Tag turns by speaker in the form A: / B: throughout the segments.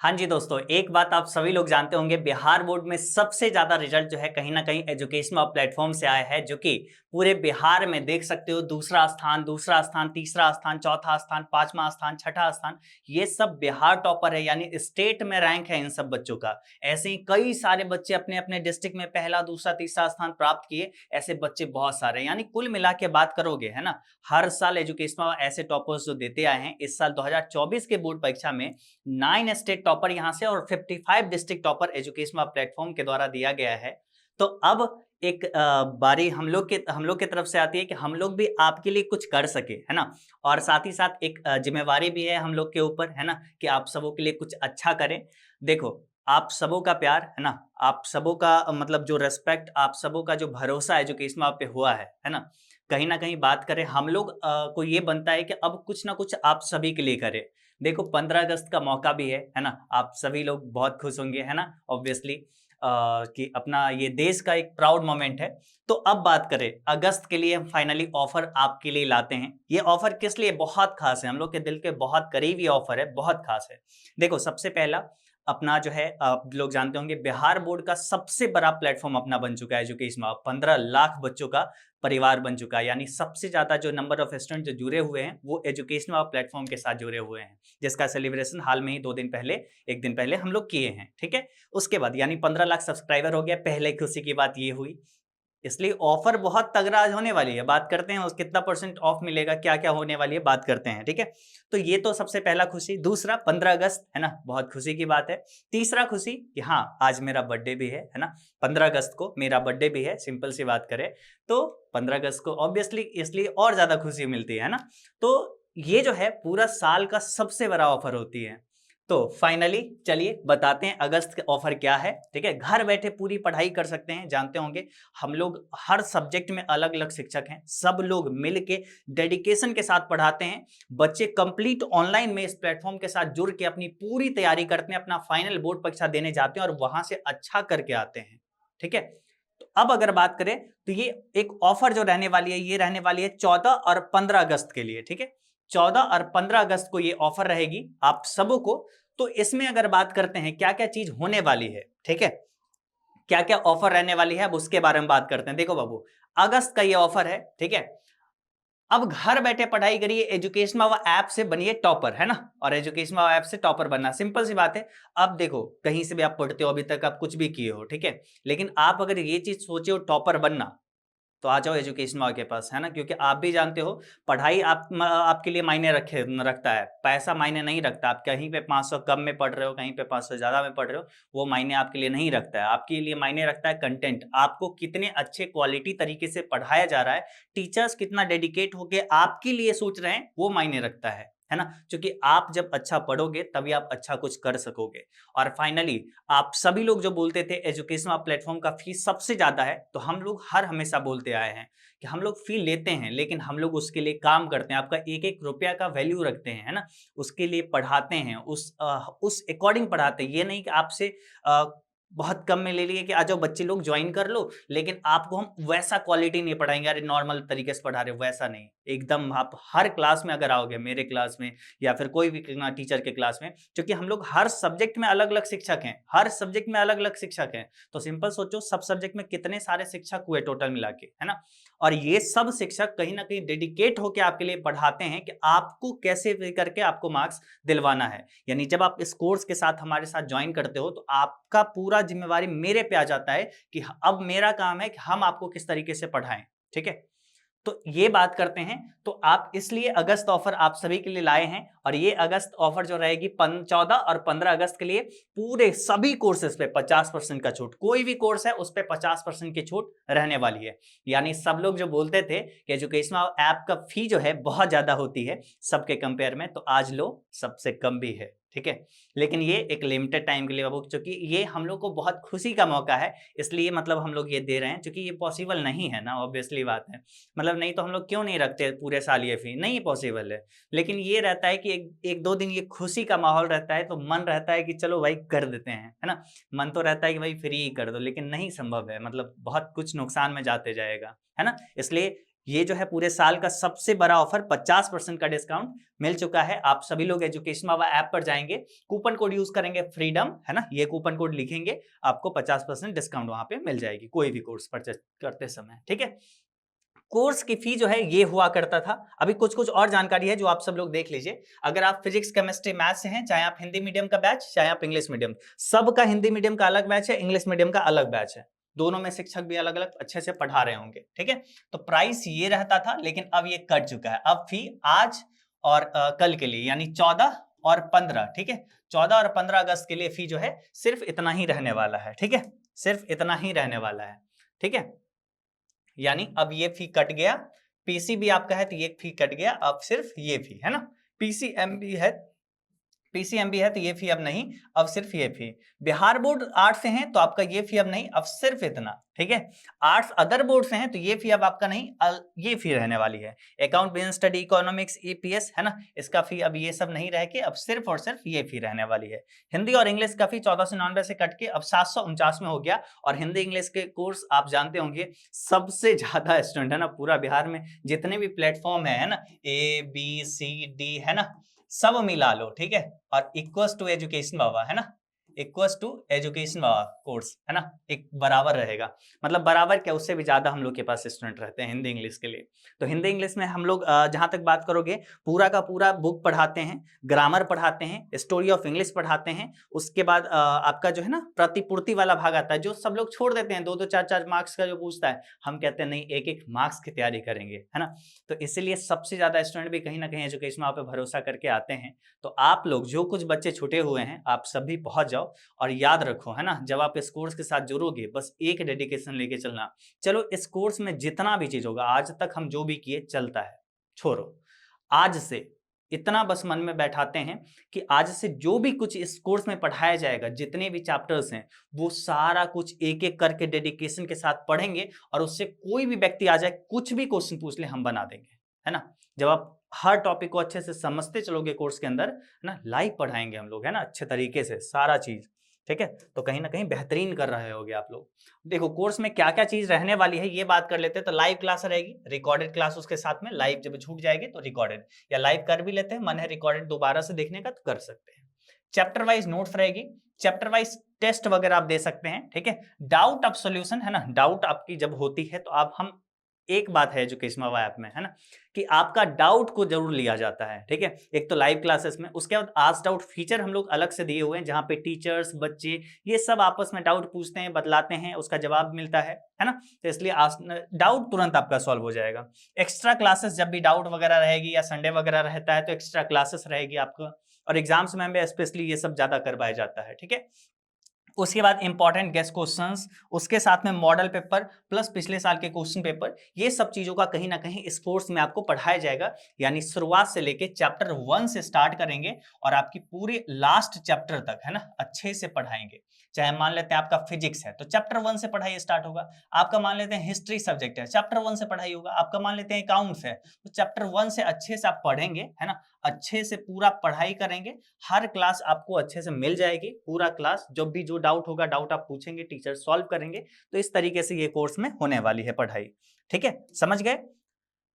A: हाँ जी दोस्तों, एक बात आप सभी लोग जानते होंगे, बिहार बोर्ड में सबसे ज्यादा रिजल्ट जो है कहीं ना कहीं एजुकेशनल प्लेटफॉर्म से आया है, जो कि पूरे बिहार में देख सकते हो दूसरा स्थान, तीसरा स्थान, चौथा स्थान, पांचवा स्थान, छठा स्थान, ये सब बिहार टॉपर है, यानी स्टेट में रैंक है इन सब बच्चों का। ऐसे ही कई सारे बच्चे अपने अपने डिस्ट्रिक्ट में पहला, दूसरा, तीसरा स्थान प्राप्त किए। ऐसे बच्चे बहुत सारे हैं, यानी कुल मिला के बात करोगे, है ना, हर साल एजुकेशनल ऐसे टॉपर्स जो देते आए हैं, इस साल 2024 के बोर्ड परीक्षा में 9 स्टेट टॉपर यहां से और 55 डिस्ट्रिक्ट टॉपर एजुकेशनल प्लेटफॉर्म के द्वारा दिया गया है। तो अब एक बारी हम लोग की तरफ से आती है कि हम लोग भी आपके लिए कुछ कर सके, है ना। और साथ ही साथ एक जिम्मेवारी भी है हम लोग के ऊपर, है ना, कि आप सबों के लिए कुछ अच्छा करें। देखो, आप सबों का प्यार, है ना, आप सबों का मतलब जो रेस्पेक्ट, आप सबों का जो भरोसा एजुकेशन पे हुआ है ना, कहीं ना कहीं बात करें हम लोग को ये बनता है कि अब कुछ ना कुछ आप सभी के लिए करें। देखो, 15 अगस्त का मौका भी है ना, आप सभी लोग बहुत खुश होंगे, है ना, ऑब्वियसली, कि अपना ये देश का एक प्राउड मोमेंट है। तो अब बात करें अगस्त के लिए, हम फाइनली ऑफर आपके लिए लाते हैं। ये ऑफर किस लिए बहुत खास है, हम लोग के दिल के बहुत करीब ये ऑफर है, बहुत खास है। देखो, सबसे पहला अपना जो है, आप लोग जानते होंगे, बिहार बोर्ड का सबसे बड़ा प्लेटफॉर्म अपना बन चुका है एजुकेशन में। 15 लाख बच्चों का परिवार बन चुका है, यानी सबसे ज्यादा जो नंबर ऑफ स्टूडेंट जो जुड़े हुए हैं वो एजुकेशनल प्लेटफॉर्म के साथ जुड़े हुए हैं, जिसका सेलिब्रेशन हाल में ही 2 दिन पहले, 1 दिन पहले हम लोग किए हैं। ठीक है, उसके बाद यानी 15 लाख सब्सक्राइबर हो गया, पहले खुशी की बात ये हुई। इसलिए ऑफर बहुत तगड़ा आज होने वाली है, बात करते हैं उस कितना परसेंट ऑफ मिलेगा, क्या क्या होने वाली है, बात करते हैं। ठीक है, तो ये तो सबसे पहला खुशी। दूसरा, 15 अगस्त है ना, बहुत खुशी की बात है। तीसरा खुशी कि हाँ, आज मेरा बर्थडे भी है ना, 15 अगस्त को मेरा बर्थडे भी है। सिंपल सी बात करें तो 15 अगस्त को ऑब्वियसली इसलिए और ज्यादा खुशी मिलती है ना। तो ये जो है पूरा साल का सबसे बड़ा ऑफर होती है। तो फाइनली चलिए बताते हैं अगस्त का ऑफर क्या है। ठीक है, घर बैठे पूरी पढ़ाई कर सकते हैं, जानते होंगे हम लोग हर सब्जेक्ट में अलग अलग शिक्षक हैं, सब लोग मिलके डेडिकेशन के साथ पढ़ाते हैं। बच्चे कंप्लीट ऑनलाइन में इस प्लेटफॉर्म के साथ जुड़ के अपनी पूरी तैयारी करते हैं, अपना फाइनल बोर्ड परीक्षा देने जाते हैं और वहां से अच्छा करके आते हैं। ठीक है, तो अब अगर बात करें तो ये एक ऑफर जो रहने वाली है, ये रहने वाली है 14 और 15 अगस्त के लिए। ठीक है, 14 और 15 अगस्त को ये ऑफर रहेगी आप सबों को। तो इसमें अगर बात करते हैं क्या क्या चीज होने वाली है, ठीक है, क्या क्या ऑफर रहने वाली है, अब उसके बारे में बात करते हैं। देखो बाबू, अगस्त का ये ऑफर है, ठीक है। अब घर बैठे पढ़ाई करिए, एजुकेशन मावा ऐप से बनिए टॉपर, है ना। और एजुकेशन मावा ऐप से टॉपर बनना सिंपल सी बात है। अब देखो, कहीं से भी आप पढ़ते हो, अभी तक आप कुछ भी किए हो, ठीक है, लेकिन आप अगर ये चीज सोचे हो टॉपर बनना, तो आ जाओ एजुकेशन वाले के पास, है ना, क्योंकि आप भी जानते हो पढ़ाई आपके लिए मायने रखता है, पैसा मायने नहीं रखता। आप कहीं पे 500 कम में पढ़ रहे हो, कहीं पे 500 ज्यादा में पढ़ रहे हो, वो मायने आपके लिए नहीं रखता है। आपके लिए मायने रखता है कंटेंट, आपको कितने अच्छे क्वालिटी तरीके से पढ़ाया जा रहा है, टीचर्स कितना डेडिकेट होके आपके लिए सोच रहे हैं, वो मायने रखता है ना। क्योंकि आप जब अच्छा पढ़ोगे तभी आप अच्छा कुछ कर सकोगे। और फाइनली, आप सभी लोग जो बोलते थे एजुकेशनल प्लेटफॉर्म का फीस सबसे ज्यादा है, तो हम लोग हर हमेशा बोलते आए हैं कि हम लोग फी लेते हैं, लेकिन हम लोग उसके लिए काम करते हैं, आपका एक एक रुपया का वैल्यू रखते हैं, है ना, उसके लिए पढ़ाते हैं, उस अकॉर्डिंग पढ़ाते हैं। ये नहीं कि आपसे बहुत कम में ले लिए कि आ जाओ बच्चे लोग ज्वाइन कर लो, लेकिन आपको हम वैसा क्वालिटी नहीं पढ़ाएंगे, अरे नॉर्मल तरीके से पढ़ा रहे हो, वैसा नहीं। एकदम आप हर क्लास में अगर आओगे, मेरे क्लास में या फिर कोई भी टीचर के क्लास में, क्योंकि हम लोग हर सब्जेक्ट में अलग अलग शिक्षक हैं, हर सब्जेक्ट में अलग अलग शिक्षक हैं, तो सिंपल सोचो सब सब्जेक्ट में कितने सारे शिक्षक हुए टोटल मिला के, है ना। और ये सब शिक्षक कहीं ना कहीं डेडिकेट होकर आपके लिए पढ़ाते हैं कि आपको कैसे भी करके आपको मार्क्स दिलवाना है। यानी जब आप इस कोर्स के साथ हमारे साथ ज्वाइन करते हो, तो आपका पूरा जिम्मेवारी मेरे पे आ जाता है कि अब मेरा काम है कि हम आपको किस तरीके से पढ़ाएं। ठीक है, तो ये बात करते हैं। तो आप इसलिए अगस्त ऑफर आप सभी के लिए लाए हैं, और ये अगस्त ऑफर जो रहेगी 14 और 15 अगस्त के लिए, पूरे सभी कोर्सेज पे 50% का छूट, कोई भी कोर्स है उस पे 50% की छूट रहने वाली है। यानी सब लोग जो बोलते थे कि एजुकेशनल ऐप का फी जो है बहुत ज्यादा होती है सबके कंपेयर में, तो आज लो सबसे कम भी है। ठीक है, लेकिन ये एक लिमिटेड टाइम के लिए बाबू, क्योंकि ये हम लोग को बहुत खुशी का मौका है, इसलिए मतलब हम लोग ये दे रहे हैं, क्योंकि ये पॉसिबल नहीं है ना, ऑब्वियसली बात है। मतलब नहीं तो हम लोग क्यों नहीं रखते पूरे साल ये फी, नहीं पॉसिबल है। लेकिन ये रहता है कि एक दो दिन ये खुशी का माहौल रहता है, तो मन रहता है कि चलो भाई कर देते हैं, है ना। मन तो रहता है कि भाई फ्री ही कर दो, लेकिन नहीं संभव है, मतलब बहुत कुछ नुकसान में जाते जाएगा, है ना। इसलिए ये जो है पूरे साल का सबसे बड़ा ऑफर, 50% का डिस्काउंट मिल चुका है। आप सभी लोग एजुकेशन बाबा ऐप पर जाएंगे, कूपन कोड यूज करेंगे फ्रीडम, है ना, ये कूपन कोड लिखेंगे, आपको 50% डिस्काउंट वहां पे मिल जाएगी कोई भी कोर्स परचेज करते समय, ठीक है। कोर्स की फी जो है ये हुआ करता था। अभी कुछ कुछ और जानकारी है जो आप सब लोग देख लीजिए। अगर आप फिजिक्स केमिस्ट्री मैथ से हैं, चाहे आप हिंदी मीडियम का बैच, चाहे आप इंग्लिश मीडियम, सबका हिंदी मीडियम का अलग बैच है, इंग्लिश मीडियम का अलग बैच है, दोनों में शिक्षक भी अलग अलग अच्छे से पढ़ा रहे होंगे, ठीक है। तो प्राइस ये रहता था, लेकिन अब ये कट चुका है। अब फी आज और कल के लिए यानी 14 और 15, ठीक है, 14 और 15 अगस्त के लिए फी जो है सिर्फ इतना ही रहने वाला है, ठीक है, सिर्फ इतना ही रहने वाला है, ठीक है। यानी अब ये फी कट गया, पीसीबी आपका है तो ये फी कट गया, अब सिर्फ ये फी है ना, पीसीएमबी है, पीसीएमबी है तो ये फी अब नहीं, अब सिर्फ ये फी। बिहार बोर्ड आर्ट्स से हैं तो आपका ये फी अब नहीं, अब सिर्फ इतना, ठीक है। आर्ट्स अदर बोर्ड से हैं तो ये फी अब आपका नहीं, ये फी रहने वाली है। Account business study economics EPS है ना, इसका फी अब ये सब नहीं रह के अब सिर्फ और सिर्फ ये फी रहने वाली है। हिंदी और इंग्लिश का फी 1499 से कट के अब 749 में हो गया। और हिंदी इंग्लिश के कोर्स आप जानते होंगे सबसे ज्यादा स्टूडेंट है ना पूरा बिहार में, जितने भी प्लेटफॉर्म है ना, ABCD है ना, सब मिला लो, ठीक है। और इक्वल्स टू एजुकेशन बाबा है ना, equals to education Baba course है ना, एक बराबर रहेगा, मतलब बराबर क्या, उससे भी ज्यादा हम लोग के पास स्टूडेंट रहते हैं हिंदी इंग्लिश के लिए। तो हिंदी इंग्लिश में हम लोग जहां तक बात करोगे, पूरा का पूरा बुक पढ़ाते हैं, ग्रामर पढ़ाते हैं, स्टोरी ऑफ इंग्लिश पढ़ाते हैं। उसके बाद आपका जो है ना प्रतिपूर्ति वाला भाग आता है, जो सब लोग छोड़ देते हैं, 2-2 4-4 मार्क्स का जो पूछता है, हम कहते हैं नहीं, 1-1 मार्क्स की तैयारी करेंगे, है ना। तो इसीलिए सबसे ज्यादा स्टूडेंट भी कहीं ना कहीं एजुकेशन वहां पे भरोसा करके आते हैं। तो आप लोग जो कुछ बच्चे छूटे हुए हैं, आप सभी पहुंच जाओ। और याद रखो है ना, जब आप इस कोर्स के साथ जुड़ोगे, बस एक डेडिकेशन लेके चलना। चलो इस कोर्स में जितना भी चीज होगा, आज तक हम जो भी किए चलता है, छोड़ो, आज से इतना बस मन में बैठाते हैं कि आज से जो भी कुछ इस कोर्स में पढ़ाया जाएगा, जितने भी चैप्टर्स हैं, वो सारा कुछ एक एक करके डेडिकेशन के साथ पढ़ेंगे। और उससे कोई भी व्यक्ति आ जाए, कुछ भी क्वेश्चन पूछ ले, हम बना देंगे, है ना। जब आप हर टॉपिक को अच्छे से समझते चलोगे कोर्स के अंदर, है ना, लाइव पढ़ाएंगे हम लोग, है ना, अच्छे तरीके से सारा चीज, ठीक है। तो कहीं ना कहीं बेहतरीन कर रहे होगे आप लोग। देखो कोर्स में क्या क्या चीज रहने वाली है ये बात कर लेते हैं। तो लाइव क्लास रहेगी, रिकॉर्डेड क्लास उसके साथ में, लाइव जब छूट जाएगी तो रिकॉर्डेड, या लाइव कर भी लेते हैं, मन है रिकॉर्डेड दोबारा से देखने का तो कर सकते हैं। चैप्टर वाइज नोट्स रहेगी, चैप्टर वाइज टेस्ट वगैरह आप दे सकते हैं, ठीक है। डाउट ऑफ सॉल्यूशन है ना, डाउट आपकी जब होती है तो आप हम एक बात है एजुकेशन बाबा ऐप में, है ना, कि आपका डाउट को जरूर लिया जाता है, ठीक है। एक तो लाइव क्लासेस में, उसके बाद आस्क डाउट फीचर हम लोग अलग से दिए हुए हैं, जहां पे टीचर्स, बच्चे ये सब आपस में डाउट पूछते हैं, बतलाते हैं, उसका जवाब मिलता है ना। तो इसलिए डाउट तुरंत आपका सॉल्व हो जाएगा। एक्स्ट्रा क्लासेस जब भी डाउट वगैरह रहेगी, या संडे वगैरह रहता है तो एक्स्ट्रा क्लासेस रहेगी आपका। और एग्जाम्स में हमें स्पेशली ये सब ज्यादा करवाया जाता है, ठीक है। उसके बाद इंपॉर्टेंट गेस्ट क्वेश्चंस, उसके साथ में मॉडल पेपर प्लस पिछले साल के क्वेश्चन पेपर, ये सब चीजों का कहीं ना कहीं इस कोर्स में आपको पढ़ाया जाएगा। यानी शुरुआत से लेके चैप्टर 1 से स्टार्ट करेंगे और आपकी पूरी लास्ट चैप्टर तक, है ना, अच्छे से पढ़ाएंगे। चाहे मान लेते हैं आपका फिजिक्स है तो चैप्टर 1 से पढ़ाई स्टार्ट होगा, आपका मान लेते हैं हिस्ट्री सब्जेक्ट है, चैप्टर 1 से पढ़ाई होगा, आपका मान लेते हैं अकाउंट्स है तो चैप्टर 1 से अच्छे से आप पढ़ेंगे, है ना, अच्छे से पूरा पढ़ाई करेंगे। हर क्लास आपको अच्छे से मिल जाएगी, पूरा क्लास, जब भी जो डाउट होगा, डाउट आप पूछेंगे, टीचर सॉल्व करेंगे। तो इस तरीके से ये कोर्स में होने वाली है पढ़ाई, ठीक है, समझ गए।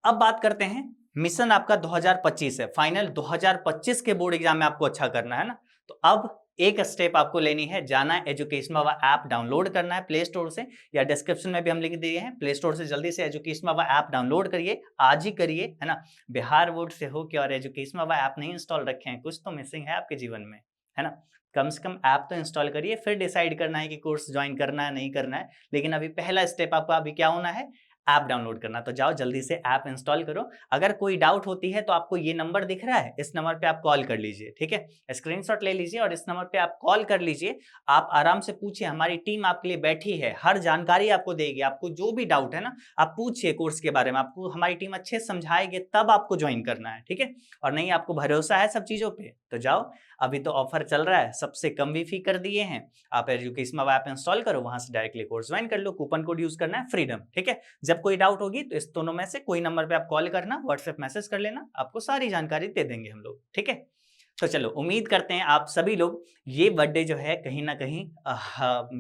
A: अब बात करते हैं, मिशन आपका 2025 है, फाइनल 2025 के बोर्ड एग्जाम में आपको अच्छा करना है ना। तो अब एक स्टेप आपको लेनी है, जाना है एजुकेशन बाबा ऐप डाउनलोड करना है प्ले स्टोर से, या डिस्क्रिप्शन में भी हम लिख दिए हैं, प्ले स्टोर से जल्दी से एजुकेशन बाबा ऐप डाउनलोड करिए, आज ही करिए, है ना। बिहार बोर्ड से हो के और एजुकेशन बाबा ऐप नहीं इंस्टॉल रखे हैं, कुछ तो मिसिंग है आपके जीवन में, है ना। कम से कम ऐप तो इंस्टॉल करिए, फिर डिसाइड करना है कि कोर्स ज्वाइन करना है नहीं करना है। लेकिन अभी पहला स्टेप आपका अभी क्या होना है, ऐप डाउनलोड करना। तो जाओ जल्दी से ऐप इंस्टॉल करो। अगर कोई डाउट होती है तो आपको ये नंबर दिख रहा है, इस नंबर पे आप कॉल कर लीजिए, ठीक है, स्क्रीनशॉट ले लीजिए और इस नंबर पे आप कॉल कर लीजिए। आप आराम से पूछिए, हमारी टीम आपके लिए बैठी है, हर जानकारी आपको देगी। आपको जो भी डाउट है ना, आप पूछिए कोर्स के बारे में, आपको हमारी टीम अच्छे से समझाएगी, तब आपको ज्वाइन करना है, ठीक है। और नहीं आपको भरोसा है सब चीजों पे तो जाओ, अभी तो ऑफर चल रहा है, सबसे कम भी फी कर दिए हैं। आप एजुकेशन ऐप इंस्टॉल करो, वहां से डायरेक्टली कोर्स ज्वाइन कर लो, कूपन कोड यूज करना है फ्रीडम, ठीक है। जब कोई डाउट होगी तो इस दोनों में से कोई नंबर पे आप कॉल करना, व्हाट्सएप मैसेज कर लेना, आपको सारी जानकारी दे देंगे हम लोग, ठीक है। तो चलो उम्मीद करते हैं आप सभी लोग ये बर्थडे जो है कहीं ना कहीं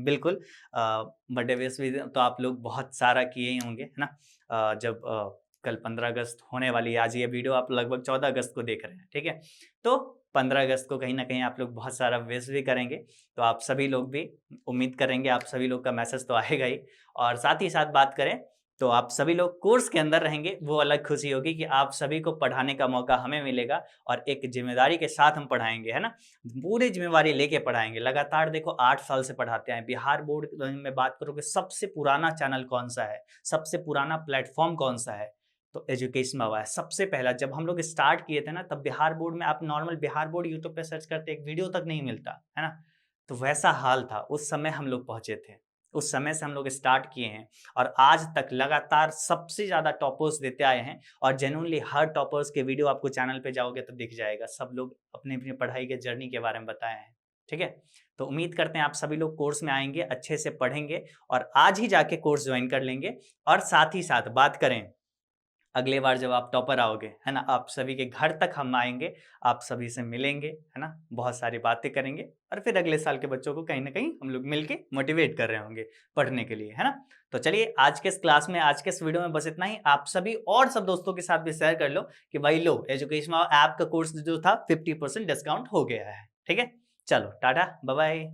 A: बिल्कुल बर्थडे विश भी तो आप लोग बहुत सारा किए ही होंगे, है ना। जब कल 15 अगस्त होने वाली है। आज ये वीडियो आप लगभग 14 अगस्त को देख रहे हैं, ठीक है। तो 15 अगस्त को कहीं ना कहीं आप लोग बहुत सारा विश भी करेंगे, तो आप सभी लोग भी उम्मीद करेंगे आप सभी लोग का मैसेज तो आएगा ही। और साथ ही साथ बात करें तो आप सभी लोग कोर्स के अंदर रहेंगे, वो अलग खुशी होगी कि आप सभी को पढ़ाने का मौका हमें मिलेगा और एक जिम्मेदारी के साथ हम पढ़ाएंगे, है ना। पूरी जिम्मेवारी लेके पढ़ाएंगे। लगातार देखो 8 साल से पढ़ाते हैं। बिहार बोर्ड में बात करोगे सबसे पुराना चैनल कौन सा है, सबसे पुराना प्लेटफॉर्म कौन सा है, तो एजुकेशन हुआ है सबसे पहला। जब हम लोग स्टार्ट किए थे ना, तब बिहार बोर्ड में आप नॉर्मल बिहार बोर्ड यूट्यूब पे सर्च करते एक वीडियो तक नहीं मिलता, है ना। तो वैसा हाल था उस समय, हम लोग पहुंचे थे, उस समय से हम लोग स्टार्ट किए हैं और आज तक लगातार सबसे ज्यादा टॉपर्स देते आए हैं। और जेन्युइनली हर टॉपर्स के वीडियो आपको चैनल पे जाओगे तो दिख जाएगा, सब लोग अपनी अपनी पढ़ाई के जर्नी के बारे में बताए हैं, ठीक है। तो उम्मीद करते हैं आप सभी लोग कोर्स में आएंगे, अच्छे से पढ़ेंगे और आज ही जाके कोर्स ज्वाइन कर लेंगे। और साथ ही साथ बात करें, अगले बार जब आप टॉपर आओगे, है ना, आप सभी के घर तक हम आएंगे, आप सभी से मिलेंगे, है ना, बहुत सारी बातें करेंगे और फिर अगले साल के बच्चों को कहीं ना कहीं हम लोग मिलके मोटिवेट कर रहे होंगे पढ़ने के लिए, है ना। तो चलिए आज के इस क्लास में, आज के इस वीडियो में बस इतना ही। आप सभी और सब दोस्तों के साथ भी शेयर कर लो कि भाई लो एजुकेशन ऐप का कोर्स जो था 50% डिस्काउंट हो गया है, ठीक है। चलो टाटा बाय बाय।